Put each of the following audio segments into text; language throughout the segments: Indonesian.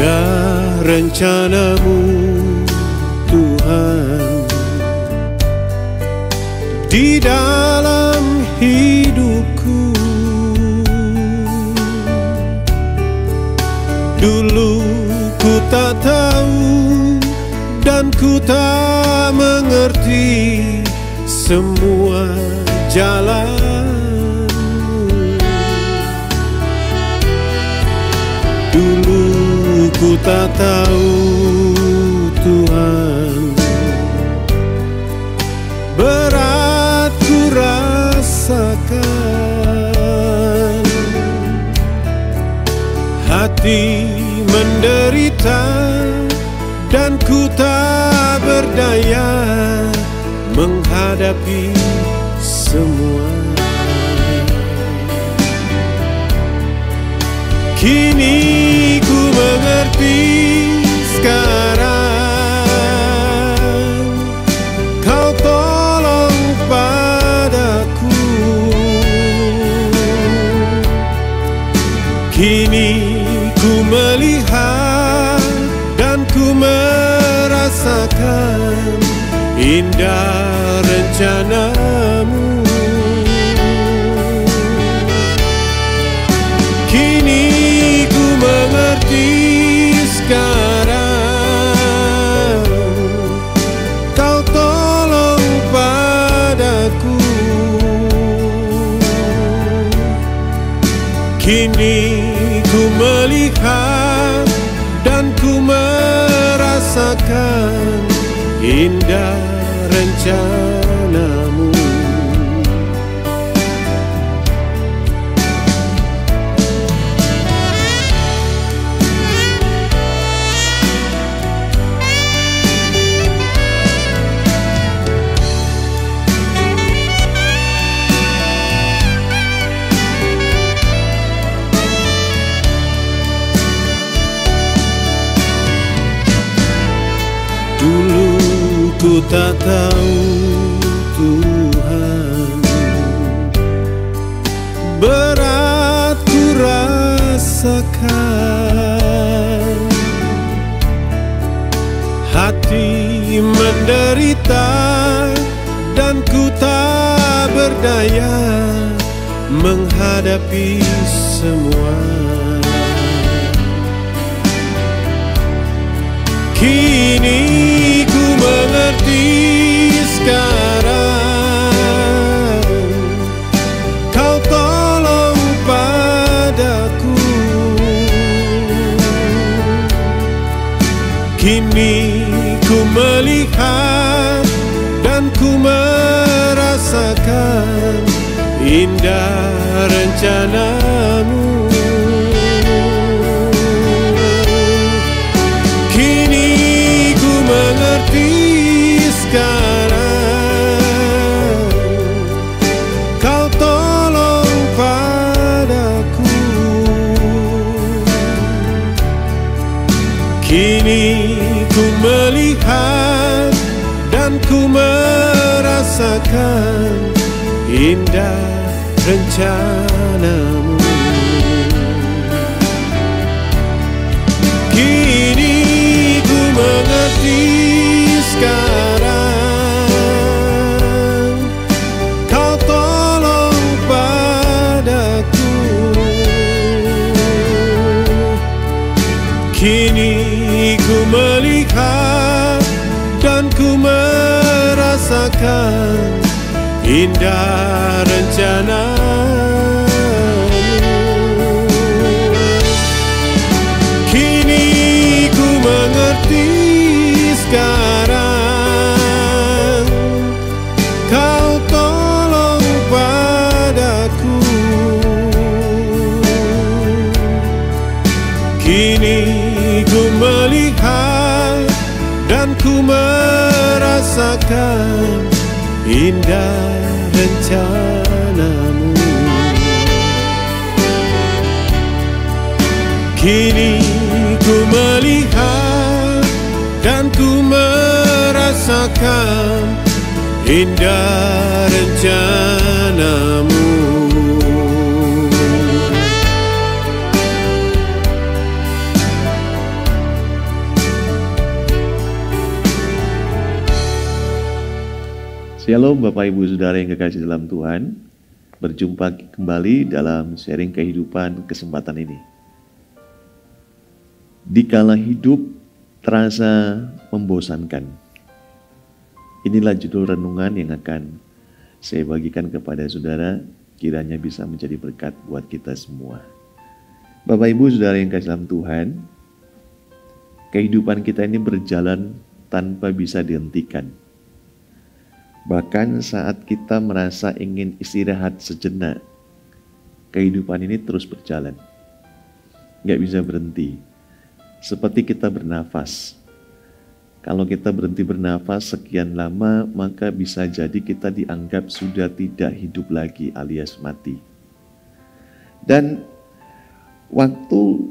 Indah rencanamu Tuhan di dalam hidupku. Dulu ku tak tahu dan ku tak mengerti semua jalanmu. Dulu ku tak tahu Tuhan, berat ku rasakan, hati menderita dan ku tak berdaya menghadapi semua. Kini ku mengerti sekarang, Kau tolong padaku. Kini ku melihat dan ku merasakan indah rencanamu. Kini ku mengerti sekarang, Kau tolong padaku. Kini ku melihat dan ku merasakan indah rencanamu. Dulu ku tak tahu Tuhan, berat ku rasakan, hati menderita dan ku tak berdaya menghadapi semua. Kini ku mengerti sekarang, Kau tolong padaku. Kini ku melihat dan ku merasakan indah rencanamu. Mengerti sekarang, Kau tolong padaku. Kini ku melihat dan ku merasakan indah rencanamu. Kini ku mengerti sekarang, Kau tolong padaku. Kini ku melihat dan ku merasakan indah rencanamu. Kini ku mengerti sekarang, Kau tolong padaku. Kini ku melihat dan ku merasakan indah rencanamu. Kini ku melihat dan ku merasakan indah rencanamu. Shalom Bapak Ibu Saudara yang kekasih dalam Tuhan. Berjumpa kembali dalam sharing kehidupan kesempatan ini. Dikala hidup terasa membosankan. Inilah judul renungan yang akan saya bagikan kepada saudara, kiranya bisa menjadi berkat buat kita semua. Bapak Ibu Saudara yang kasih dalam Tuhan, kehidupan kita ini berjalan tanpa bisa dihentikan. Bahkan saat kita merasa ingin istirahat sejenak, kehidupan ini terus berjalan. Nggak bisa berhenti. Seperti kita bernafas. Kalau kita berhenti bernafas sekian lama, maka bisa jadi kita dianggap sudah tidak hidup lagi alias mati. Dan waktu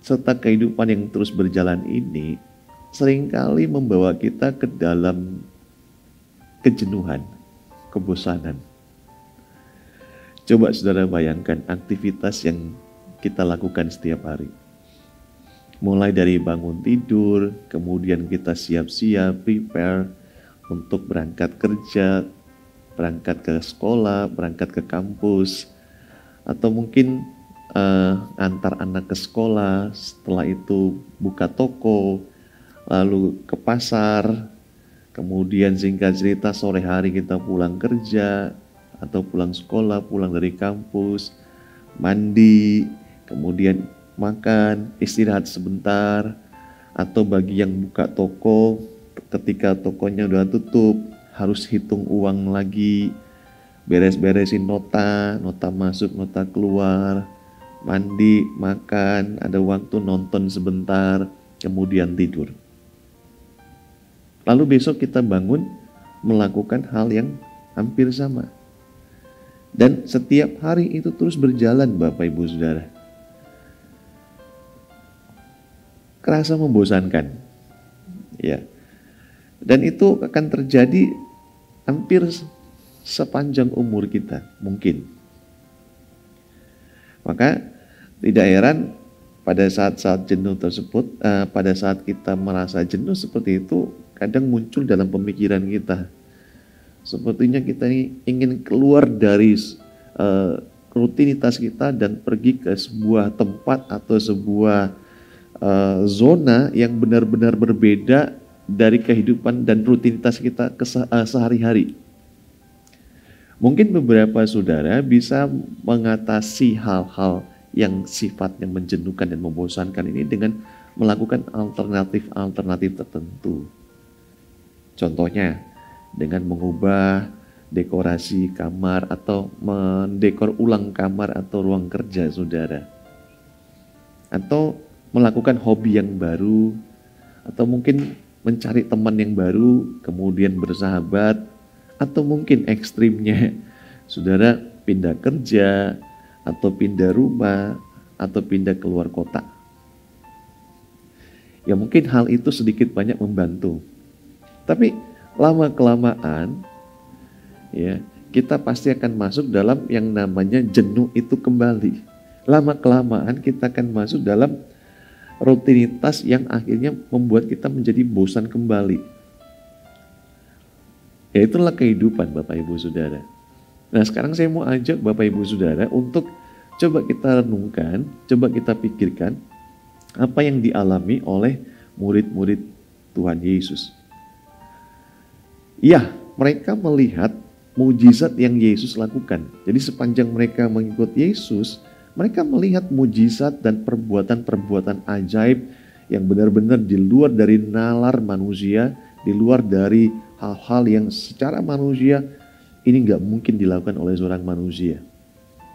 serta kehidupan yang terus berjalan ini seringkali membawa kita ke dalam kejenuhan, kebosanan. Coba saudara bayangkan aktivitas yang kita lakukan setiap hari. Mulai dari bangun tidur, kemudian kita siap-siap, prepare untuk berangkat kerja, berangkat ke sekolah, berangkat ke kampus, atau mungkin antar anak ke sekolah, setelah itu buka toko, lalu ke pasar, kemudian singkat cerita sore hari kita pulang kerja atau pulang sekolah, pulang dari kampus, mandi, kemudian makan, istirahat sebentar, atau bagi yang buka toko, ketika tokonya udah tutup, harus hitung uang lagi, beres-beresin nota masuk, nota keluar, mandi, makan, ada waktu nonton sebentar, kemudian tidur. Lalu besok kita bangun melakukan hal yang hampir sama. Dan setiap hari itu terus berjalan Bapak Ibu Saudara. Kerasa membosankan. Ya. Dan itu akan terjadi hampir sepanjang umur kita mungkin. Maka tidak heran pada saat-saat jenuh tersebut, pada saat kita merasa jenuh seperti itu, kadang muncul dalam pemikiran kita. Sepertinya kita ini ingin keluar dari rutinitas kita dan pergi ke sebuah tempat atau sebuah zona yang benar-benar berbeda dari kehidupan dan rutinitas kita sehari-hari. Mungkin beberapa saudara bisa mengatasi hal-hal yang sifatnya menjenuhkan dan membosankan ini dengan melakukan alternatif tertentu. Contohnya, dengan mengubah dekorasi kamar atau mendekor ulang kamar atau ruang kerja saudara. Atau melakukan hobi yang baru, atau mungkin mencari teman yang baru, kemudian bersahabat, atau mungkin ekstrimnya, saudara pindah kerja, atau pindah rumah, atau pindah keluar kota. Ya mungkin hal itu sedikit banyak membantu. Tapi lama-kelamaan ya kita pasti akan masuk dalam yang namanya jenuh itu kembali. Lama-kelamaan kita akan masuk dalam rutinitas yang akhirnya membuat kita menjadi bosan kembali. Ya itulah kehidupan Bapak Ibu Saudara. Nah sekarang saya mau ajak Bapak Ibu Saudara untuk coba kita renungkan, coba kita pikirkan apa yang dialami oleh murid-murid Tuhan Yesus. Ya, mereka melihat mujizat yang Yesus lakukan. Jadi sepanjang mereka mengikuti Yesus, mereka melihat mujizat dan perbuatan-perbuatan ajaib yang benar-benar di luar dari nalar manusia, di luar dari hal-hal yang secara manusia ini nggak mungkin dilakukan oleh seorang manusia.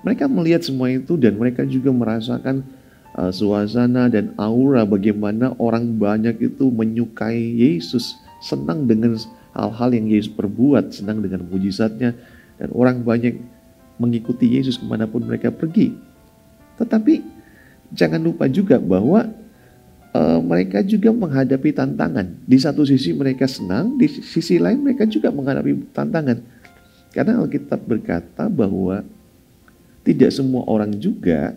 Mereka melihat semua itu dan mereka juga merasakan suasana dan aura bagaimana orang banyak itu menyukai Yesus, senang dengan hal-hal yang Yesus perbuat, senang dengan mujizatnya, dan orang banyak mengikuti Yesus kemanapun mereka pergi. Tetapi jangan lupa juga bahwa mereka juga menghadapi tantangan. Di satu sisi mereka senang, di sisi lain mereka juga menghadapi tantangan. Karena Alkitab berkata bahwa tidak semua orang juga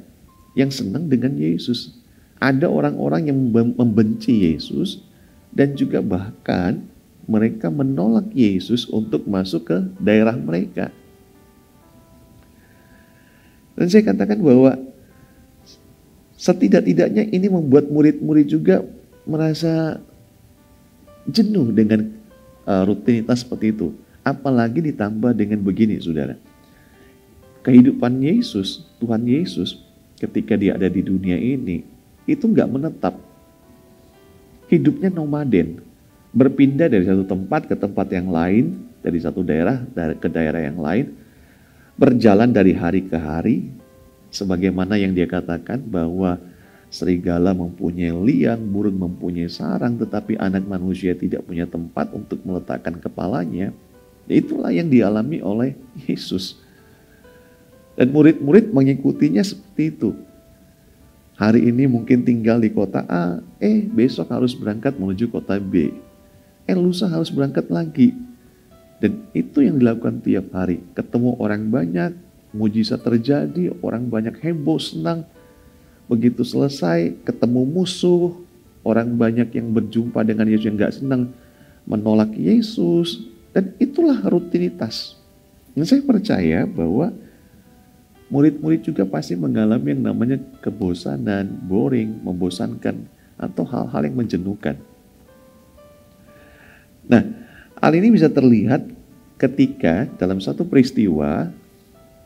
yang senang dengan Yesus. Ada orang-orang yang membenci Yesus dan juga bahkan mereka menolak Yesus untuk masuk ke daerah mereka. Dan saya katakan bahwa setidak-tidaknya ini membuat murid-murid juga merasa jenuh dengan rutinitas seperti itu. Apalagi ditambah dengan begini, saudara. Kehidupan Yesus, Tuhan Yesus, ketika dia ada di dunia ini, itu nggak menetap. Hidupnya nomaden, berpindah dari satu tempat ke tempat yang lain, dari satu daerah ke daerah yang lain, berjalan dari hari ke hari, sebagaimana yang dia katakan bahwa serigala mempunyai liang, burung mempunyai sarang, tetapi anak manusia tidak punya tempat untuk meletakkan kepalanya. Itulah yang dialami oleh Yesus. Dan murid-murid mengikutinya seperti itu. Hari ini mungkin tinggal di kota A, besok harus berangkat menuju kota B. Lusa harus berangkat lagi. Dan itu yang dilakukan tiap hari. Ketemu orang banyak, mujizat terjadi, orang banyak heboh, senang. Begitu selesai, ketemu musuh, orang banyak yang berjumpa dengan Yesus yang gak senang, menolak Yesus. Dan itulah rutinitas. Dan saya percaya bahwa murid-murid juga pasti mengalami yang namanya kebosanan, boring, membosankan, atau hal-hal yang menjenuhkan. Nah, hal ini bisa terlihat ketika dalam satu peristiwa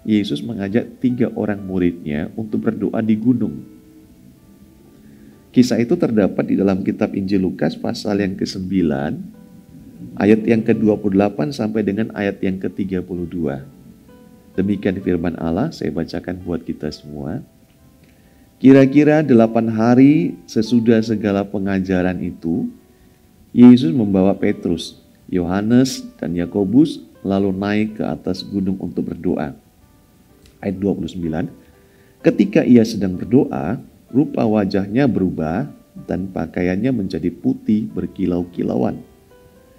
Yesus mengajak 3 orang muridnya untuk berdoa di gunung. Kisah itu terdapat di dalam kitab Injil Lukas pasal yang ke-9, ayat yang ke-28 sampai dengan ayat yang ke-32. Demikian firman Allah, saya bacakan buat kita semua. Kira-kira 8 hari sesudah segala pengajaran itu, Yesus membawa Petrus, Yohanes, dan Yakobus lalu naik ke atas gunung untuk berdoa. Ayat 29, ketika ia sedang berdoa, rupa wajahnya berubah dan pakaiannya menjadi putih berkilau-kilauan.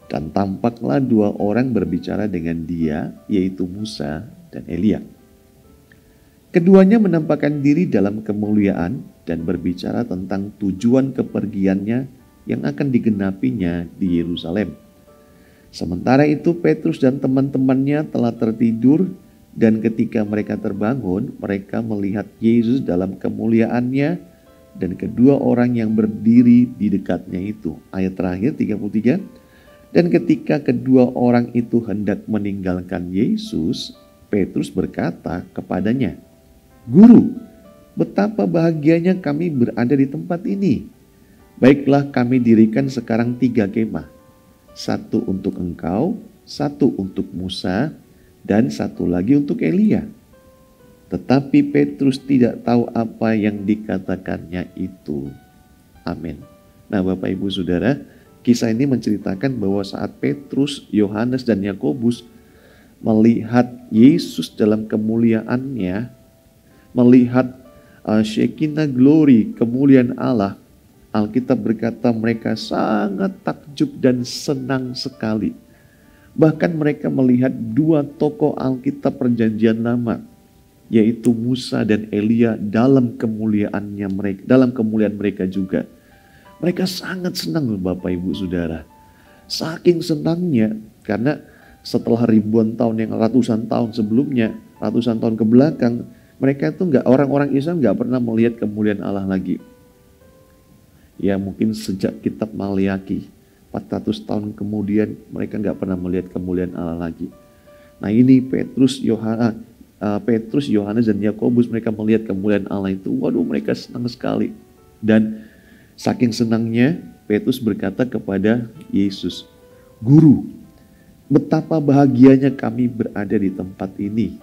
Dan tampaklah 2 orang berbicara dengan dia, yaitu Musa dan Elia. Keduanya menampakkan diri dalam kemuliaan dan berbicara tentang tujuan kepergiannya yang akan digenapinya di Yerusalem. Sementara itu Petrus dan teman-temannya telah tertidur, dan ketika mereka terbangun, mereka melihat Yesus dalam kemuliaannya dan kedua orang yang berdiri di dekatnya itu. Ayat terakhir 33. Dan ketika kedua orang itu hendak meninggalkan Yesus, Petrus berkata kepadanya, "Guru, betapa bahagianya kami berada di tempat ini. Baiklah, kami dirikan sekarang 3 kemah. 1 untuk engkau, 1 untuk Musa, dan 1 lagi untuk Elia." Tetapi Petrus tidak tahu apa yang dikatakannya itu. Amin. Nah, Bapak Ibu Saudara, kisah ini menceritakan bahwa saat Petrus, Yohanes, dan Yakobus melihat Yesus dalam kemuliaannya, melihat Shekinah glory, kemuliaan Allah, Alkitab berkata mereka sangat takjub dan senang sekali. Bahkan mereka melihat 2 tokoh Alkitab Perjanjian Lama, yaitu Musa dan Elia dalam kemuliaannya mereka, dalam kemuliaan mereka juga. Mereka sangat senang, Bapak Ibu Saudara. Saking senangnya karena setelah ribuan tahun, yang ratusan tahun sebelumnya, ratusan tahun ke belakang, mereka itu orang-orang Islam nggak pernah melihat kemuliaan Allah lagi. Ya mungkin sejak kitab Maleakhi, 400 tahun kemudian mereka nggak pernah melihat kemuliaan Allah lagi. Nah ini Petrus, Yohanes, dan Yakobus, mereka melihat kemuliaan Allah itu. Waduh, mereka senang sekali. Dan saking senangnya, Petrus berkata kepada Yesus, "Guru, betapa bahagianya kami berada di tempat ini.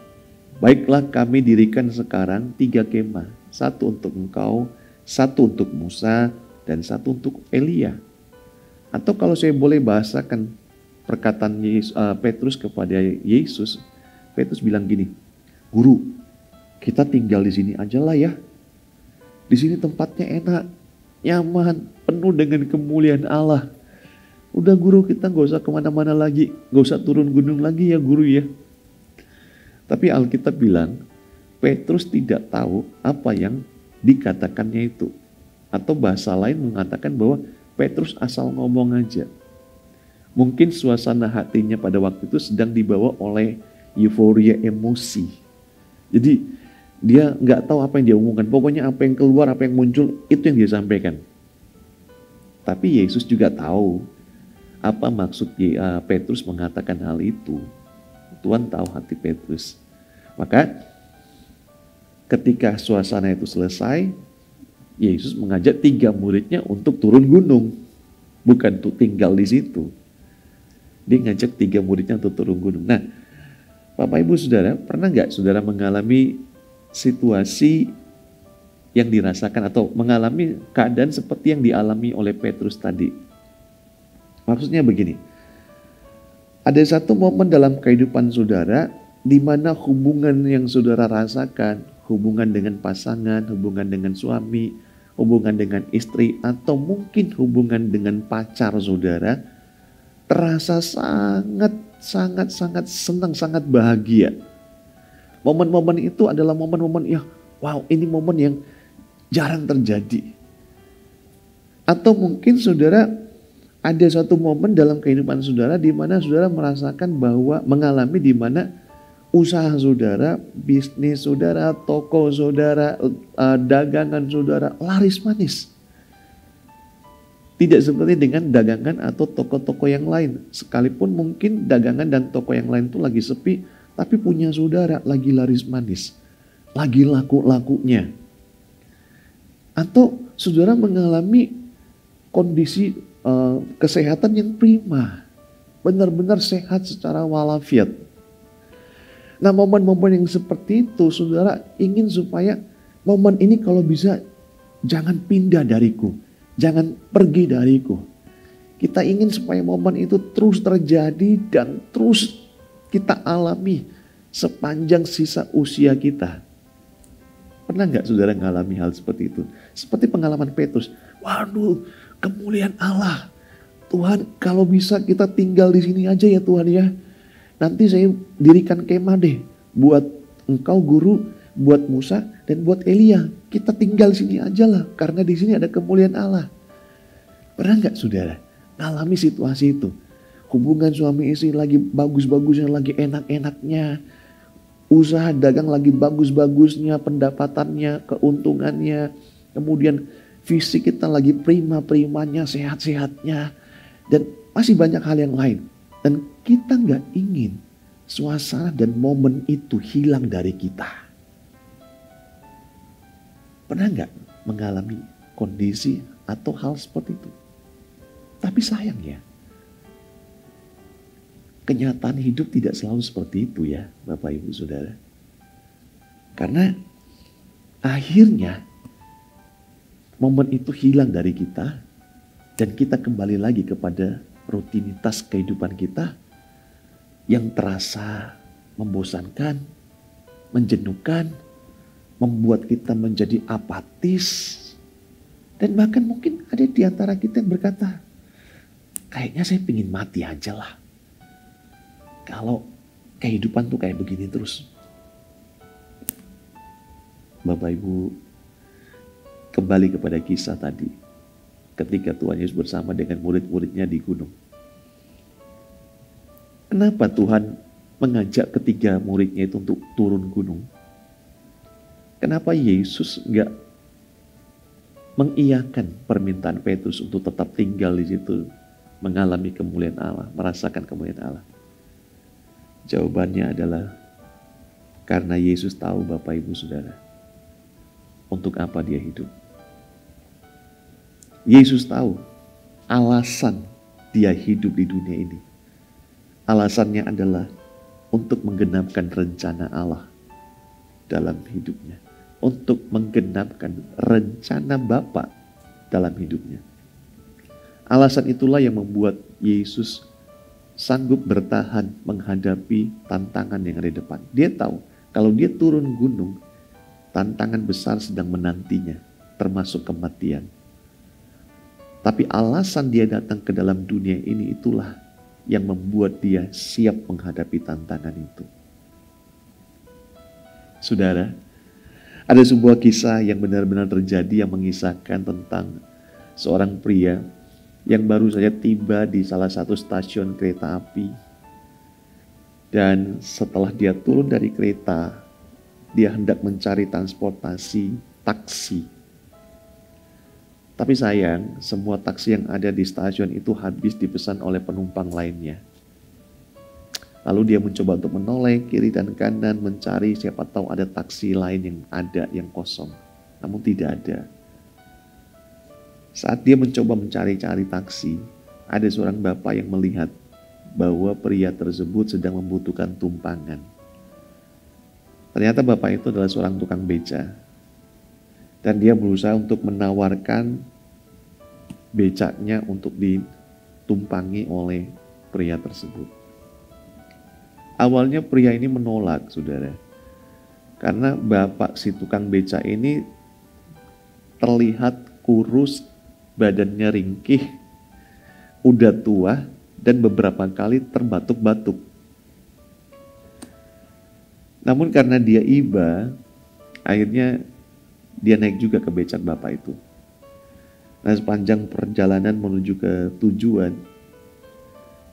Baiklah, kami dirikan sekarang 3 kemah. 1 untuk engkau, 1 untuk Musa, dan 1 untuk Elia." Atau kalau saya boleh bahasakan perkataan Petrus kepada Yesus, Petrus bilang gini, "Guru, kita tinggal di sini aja lah ya. Di sini tempatnya enak, nyaman, penuh dengan kemuliaan Allah. Udah guru, kita gak usah kemana-mana lagi, gak usah turun gunung lagi ya guru ya." Tapi Alkitab bilang, Petrus tidak tahu apa yang dikatakannya itu. Atau bahasa lain mengatakan bahwa Petrus asal ngomong aja. Mungkin suasana hatinya pada waktu itu sedang dibawa oleh euforia emosi. Jadi dia nggak tahu apa yang dia omongkan. Pokoknya apa yang keluar, apa yang muncul, itu yang dia sampaikan. Tapi Yesus juga tahu apa maksud Petrus mengatakan hal itu. Tuhan tahu hati Petrus. Maka ketika suasana itu selesai, Yesus mengajak 3 muridnya untuk turun gunung. Bukan untuk tinggal di situ. Dia ngajak 3 muridnya untuk turun gunung. Nah, Bapak Ibu Saudara, pernah nggak saudara mengalami situasi yang dirasakan atau mengalami keadaan seperti yang dialami oleh Petrus tadi? Maksudnya begini, ada satu momen dalam kehidupan saudara di mana hubungan yang saudara rasakan, hubungan dengan pasangan, hubungan dengan suami, hubungan dengan istri, atau mungkin hubungan dengan pacar saudara, terasa sangat senang, sangat bahagia. Momen-momen itu adalah momen-momen yang, wow, ini momen yang jarang terjadi. Atau mungkin saudara ada satu momen dalam kehidupan saudara di mana saudara merasakan bahwa mengalami di mana usaha saudara, bisnis saudara, toko saudara, dagangan saudara laris manis. Tidak seperti dengan dagangan atau toko-toko yang lain. Sekalipun mungkin dagangan dan toko yang lain itu lagi sepi, tapi punya saudara lagi laris manis. Lagi laku-lakunya. Atau saudara mengalami kondisi kesehatan yang prima. Benar-benar sehat secara walafiat. Nah, momen-momen yang seperti itu, saudara ingin supaya momen ini kalau bisa jangan pindah dariku. Jangan pergi dariku. Kita ingin supaya momen itu terus terjadi dan terus kita alami sepanjang sisa usia kita. Pernah nggak saudara mengalami hal seperti itu? Seperti pengalaman Petrus. Waduh, kemuliaan Allah. Tuhan, kalau bisa kita tinggal di sini aja ya Tuhan ya. Nanti saya dirikan kemah deh buat engkau guru, buat Musa dan buat Elia. Kita tinggal sini aja lah karena di sini ada kemuliaan Allah. Pernah nggak saudara ngalami situasi itu? Hubungan suami istri lagi bagus-bagusnya, lagi enak-enaknya. Usaha dagang lagi bagus-bagusnya, pendapatannya, keuntungannya. Kemudian fisik kita lagi prima-primanya, sehat-sehatnya. Dan masih banyak hal yang lain. Dan kita nggak ingin suasana dan momen itu hilang dari kita. Pernah nggak mengalami kondisi atau hal seperti itu? Tapi sayangnya, kenyataan hidup tidak selalu seperti itu ya Bapak Ibu Saudara. Karena akhirnya momen itu hilang dari kita dan kita kembali lagi kepada rutinitas kehidupan kita yang terasa membosankan, menjenuhkan, membuat kita menjadi apatis. Dan bahkan mungkin ada di antara kita yang berkata, kayaknya saya pengen mati aja lah. Kalau kehidupan tuh kayak begini terus. Bapak Ibu, kembali kepada kisah tadi. Ketika Tuhan Yesus bersama dengan murid-muridnya di gunung. Kenapa Tuhan mengajak ketiga muridnya itu untuk turun gunung? Kenapa Yesus enggak mengiyakan permintaan Petrus untuk tetap tinggal di situ, mengalami kemuliaan Allah, merasakan kemuliaan Allah? Jawabannya adalah karena Yesus tahu Bapak Ibu Saudara, untuk apa dia hidup. Yesus tahu alasan dia hidup di dunia ini. Alasannya adalah untuk menggenapkan rencana Allah dalam hidupnya. Untuk menggenapkan rencana Bapa dalam hidupnya. Alasan itulah yang membuat Yesus sanggup bertahan menghadapi tantangan yang ada di depan. Dia tahu kalau dia turun gunung, tantangan besar sedang menantinya, termasuk kematian. Tapi alasan dia datang ke dalam dunia ini itulah yang membuat dia siap menghadapi tantangan itu. Saudara, ada sebuah kisah yang benar-benar terjadi yang mengisahkan tentang seorang pria yang baru saja tiba di salah satu stasiun kereta api. Dan setelah dia turun dari kereta, dia hendak mencari transportasi taksi. Tapi sayang, semua taksi yang ada di stasiun itu habis dipesan oleh penumpang lainnya. Lalu dia mencoba untuk menoleh kiri dan kanan mencari siapa tahu ada taksi lain yang ada yang kosong. Namun tidak ada. Saat dia mencoba mencari-cari taksi, ada seorang bapak yang melihat bahwa pria tersebut sedang membutuhkan tumpangan. Ternyata bapak itu adalah seorang tukang beca. Dan dia berusaha untuk menawarkan becaknya untuk ditumpangi oleh pria tersebut. Awalnya pria ini menolak, saudara. Karena bapak si tukang beca ini terlihat kurus, badannya ringkih, udah tua, dan beberapa kali terbatuk-batuk. Namun karena dia iba, akhirnya dia naik juga ke becak bapak itu. Nah, sepanjang perjalanan menuju ke tujuan,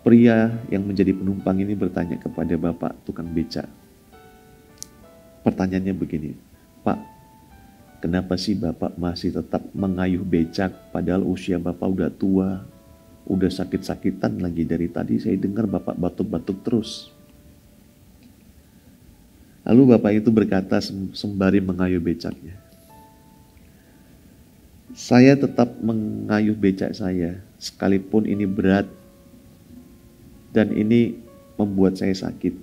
pria yang menjadi penumpang ini bertanya kepada bapak tukang becak. Pertanyaannya begini, Pak, kenapa sih bapak masih tetap mengayuh becak padahal usia bapak udah tua, udah sakit-sakitan lagi, dari tadi saya dengar bapak batuk-batuk terus. Lalu bapak itu berkata sembari mengayuh becaknya, saya tetap mengayuh becak saya sekalipun ini berat dan ini membuat saya sakit.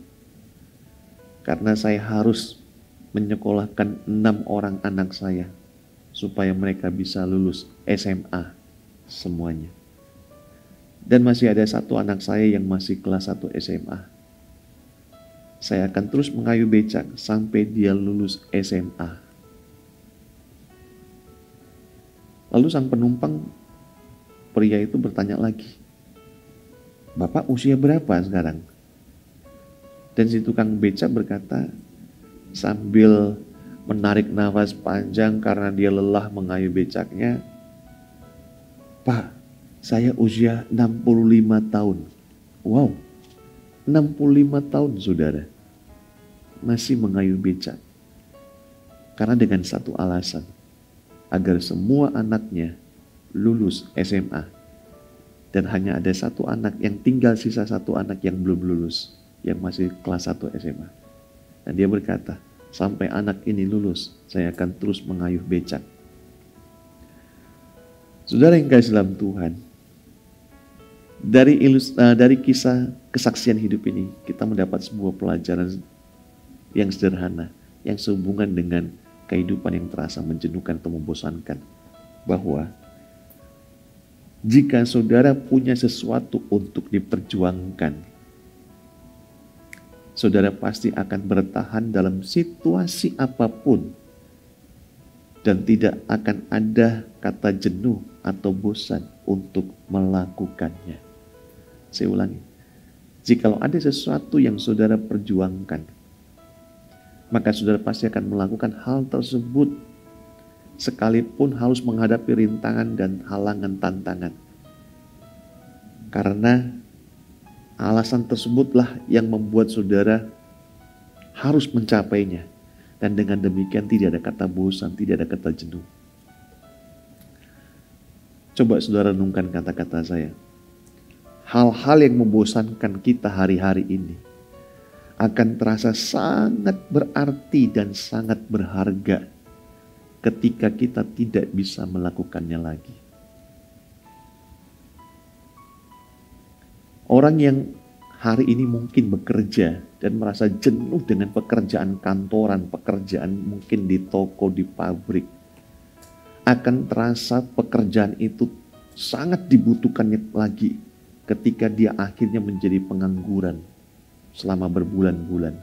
Karena saya harus menyekolahkan 6 orang anak saya supaya mereka bisa lulus SMA semuanya. Dan masih ada 1 anak saya yang masih kelas 1 SMA. Saya akan terus mengayuh becak sampai dia lulus SMA. Lalu sang penumpang pria itu bertanya lagi, Bapak usia berapa sekarang? Dan si tukang becak berkata sambil menarik nafas panjang karena dia lelah mengayuh becaknya, Pak, saya usia 65 tahun. Wow, 65 tahun saudara. Masih mengayuh becak. Karena dengan satu alasan, agar semua anaknya lulus SMA. Dan hanya ada 1 anak yang tinggal, sisa 1 anak yang belum lulus, yang masih kelas 1 SMA. Dan dia berkata, sampai anak ini lulus, saya akan terus mengayuh becak. Saudara yang kasih dalam Tuhan, dari kisah kesaksian hidup ini, kita mendapat sebuah pelajaran yang sederhana, yang sehubungan dengan kehidupan yang terasa menjenuhkan atau membosankan. Bahwa jika saudara punya sesuatu untuk diperjuangkan, saudara pasti akan bertahan dalam situasi apapun dan tidak akan ada kata jenuh atau bosan untuk melakukannya. Saya ulangi, jikalau ada sesuatu yang saudara perjuangkan, maka saudara pasti akan melakukan hal tersebut sekalipun harus menghadapi rintangan dan halangan tantangan. Karena alasan tersebutlah yang membuat saudara harus mencapainya. Dan dengan demikian tidak ada kata bosan, tidak ada kata jenuh. Coba saudara renungkan kata-kata saya. Hal-hal yang membosankan kita hari-hari ini akan terasa sangat berarti dan sangat berharga ketika kita tidak bisa melakukannya lagi. Orang yang hari ini mungkin bekerja dan merasa jenuh dengan pekerjaan kantoran, pekerjaan mungkin di toko, di pabrik, akan terasa pekerjaan itu sangat dibutuhkannya lagi ketika dia akhirnya menjadi pengangguran selama berbulan-bulan.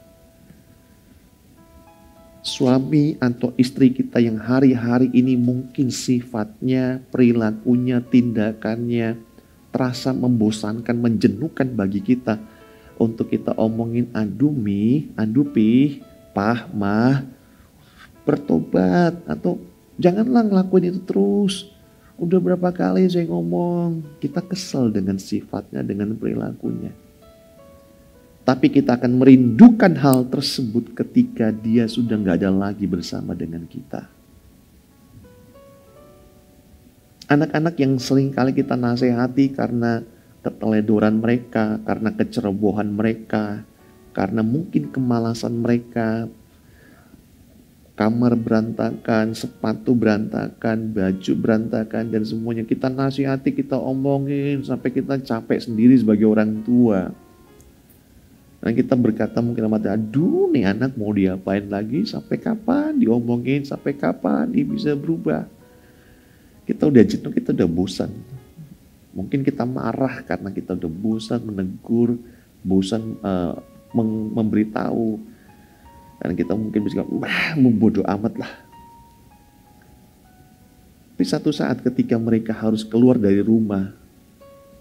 Suami atau istri kita yang hari-hari ini mungkin sifatnya, perilakunya, tindakannya terasa membosankan, menjenuhkan bagi kita. Untuk kita omongin, aduh mi, aduh pi, pah, mah, bertobat. Atau janganlah ngelakuin itu terus. Udah berapa kali saya ngomong, kita kesal dengan sifatnya, dengan perilakunya. Tapi kita akan merindukan hal tersebut ketika dia sudah gak ada lagi bersama dengan kita. Anak-anak yang sering kali kita nasihati karena keteledoran mereka, karena kecerobohan mereka, karena mungkin kemalasan mereka, kamar berantakan, sepatu berantakan, baju berantakan, dan semuanya kita nasihati, kita omongin sampai kita capek sendiri sebagai orang tua. Dan kita berkata mungkin sama aduh nih anak mau diapain lagi, sampai kapan diomongin, sampai kapan dia bisa berubah. Kita udah jenuh, kita udah bosan. Mungkin kita marah karena kita udah bosan menegur, bosan memberitahu. Dan kita mungkin bisa bodoh amat lah. Tapi satu saat ketika mereka harus keluar dari rumah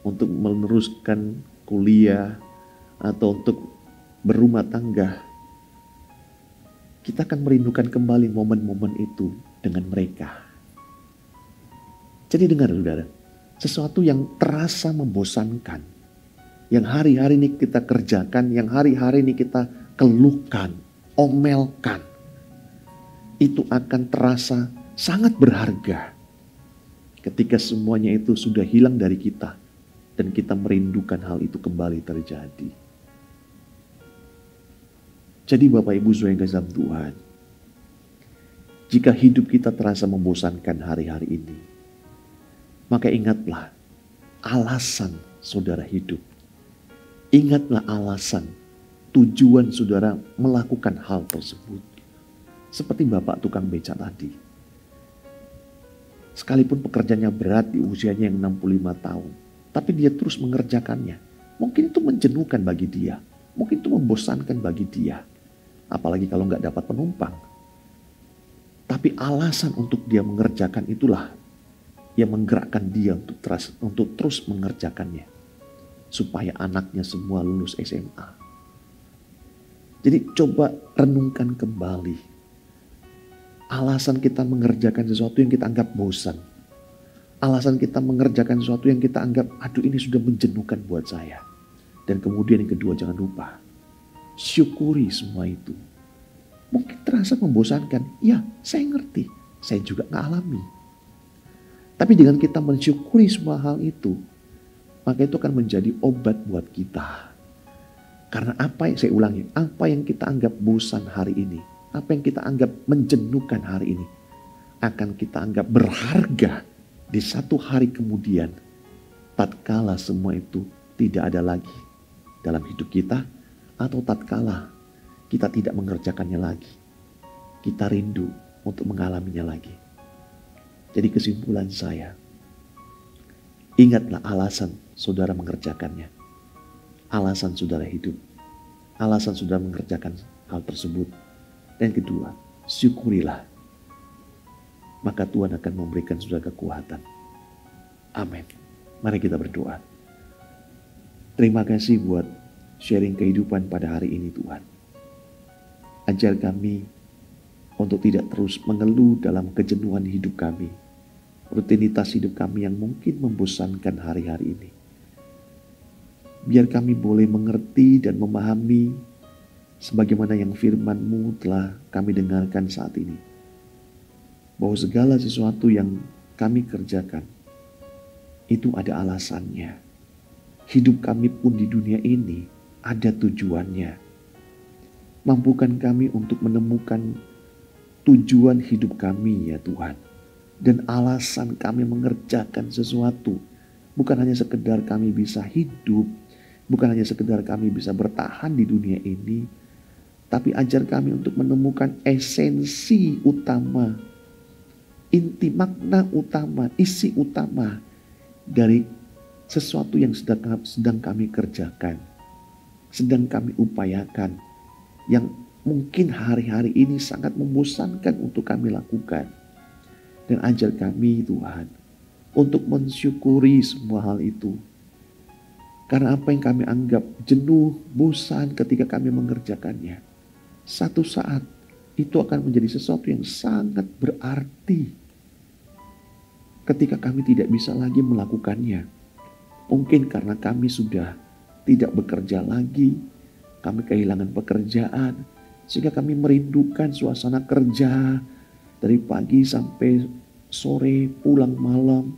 untuk meneruskan kuliah atau untuk berumah tangga, kita akan merindukan kembali momen-momen itu dengan mereka. Jadi dengar saudara, sesuatu yang terasa membosankan, yang hari-hari ini kita kerjakan, yang hari-hari ini kita keluhkan, omelkan, itu akan terasa sangat berharga ketika semuanya itu sudah hilang dari kita dan kita merindukan hal itu kembali terjadi. Jadi Bapak Ibu saudara yang kasih dalam Tuhan, jika hidup kita terasa membosankan hari-hari ini, maka ingatlah alasan saudara hidup. Ingatlah alasan tujuan saudara melakukan hal tersebut. Seperti Bapak tukang beca tadi. Sekalipun pekerjaannya berat di usianya yang 65 tahun. Tapi dia terus mengerjakannya. Mungkin itu menjenuhkan bagi dia. Mungkin itu membosankan bagi dia. Apalagi kalau nggak dapat penumpang. Tapi alasan untuk dia mengerjakan itulah yang menggerakkan dia untuk terus mengerjakannya. Supaya anaknya semua lulus SMA. Jadi coba renungkan kembali. Alasan kita mengerjakan sesuatu yang kita anggap bosan. Alasan kita mengerjakan sesuatu yang kita anggap, aduh ini sudah menjenuhkan buat saya. Dan kemudian yang kedua jangan lupa, syukuri semua itu. Mungkin terasa membosankan, ya saya ngerti, saya juga ngalami. Tapi dengan kita mensyukuri semua hal itu, maka itu akan menjadi obat buat kita. Karena saya ulangi, apa yang kita anggap bosan hari ini, apa yang kita anggap menjenuhkan hari ini, akan kita anggap berharga di satu hari kemudian, tatkala semua itu tidak ada lagi dalam hidup kita, atau tatkala kita tidak mengerjakannya lagi. Kita rindu untuk mengalaminya lagi. Jadi kesimpulan saya, ingatlah alasan saudara mengerjakannya. Alasan saudara hidup. Alasan saudara mengerjakan hal tersebut. Dan kedua, syukurilah. Maka Tuhan akan memberikan saudara kekuatan. Amin. Mari kita berdoa. Terima kasih buat sharing kehidupan pada hari ini Tuhan. Ajar kami untuk tidak terus mengeluh dalam kejenuhan hidup kami. Rutinitas hidup kami yang mungkin membosankan hari-hari ini. Biar kami boleh mengerti dan memahami sebagaimana yang firman-Mu telah kami dengarkan saat ini. Bahwa segala sesuatu yang kami kerjakan itu ada alasannya. Hidup kami pun di dunia ini ada tujuannya. Mampukan kami untuk menemukan tujuan hidup kami ya Tuhan. Dan alasan kami mengerjakan sesuatu. Bukan hanya sekedar kami bisa hidup. Bukan hanya sekedar kami bisa bertahan di dunia ini. Tapi ajar kami untuk menemukan esensi utama. Inti makna utama, isi utama dari sesuatu yang sedang kami kerjakan. Sedang kami upayakan. Yang mungkin hari-hari ini sangat membosankan untuk kami lakukan. Dan ajar kami Tuhan untuk mensyukuri semua hal itu. Karena apa yang kami anggap jenuh, bosan ketika kami mengerjakannya, satu saat itu akan menjadi sesuatu yang sangat berarti ketika kami tidak bisa lagi melakukannya. Mungkin karena kami sudah tidak bekerja lagi, kami kehilangan pekerjaan, sehingga kami merindukan suasana kerja dari pagi sampai sore, pulang malam.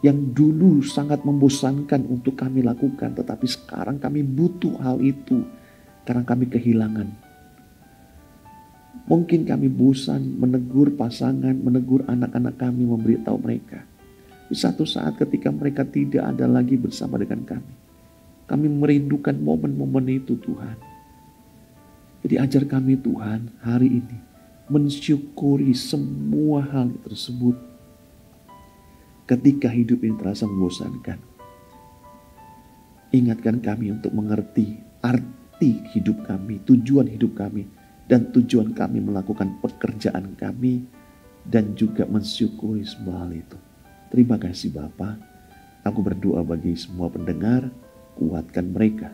Yang dulu sangat membosankan untuk kami lakukan, tetapi sekarang kami butuh hal itu karena kami kehilangan. Mungkin kami bosan menegur pasangan, menegur anak-anak kami, memberitahu mereka. Di satu saat ketika mereka tidak ada lagi bersama dengan kami merindukan momen-momen itu Tuhan. Jadi ajar kami Tuhan hari ini mensyukuri semua hal tersebut. Ketika hidup ini terasa membosankan, ingatkan kami untuk mengerti arti hidup kami, tujuan hidup kami, dan tujuan kami melakukan pekerjaan kami, dan juga mensyukuri semua hal itu. Terima kasih Bapa. Aku berdoa bagi semua pendengar, kuatkan mereka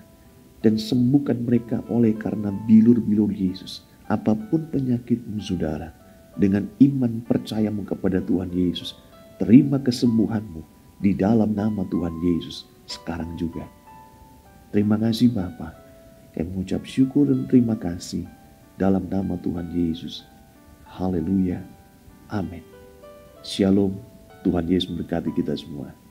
dan sembuhkan mereka oleh karena bilur-bilur Yesus. Apapun penyakitmu saudara, dengan iman percayamu kepada Tuhan Yesus, terima kesembuhanmu di dalam nama Tuhan Yesus sekarang juga. Terima kasih Bapa. Kami mengucap syukur dan terima kasih dalam nama Tuhan Yesus. Haleluya. Amin. Shalom. Tuhan Yesus memberkati kita semua.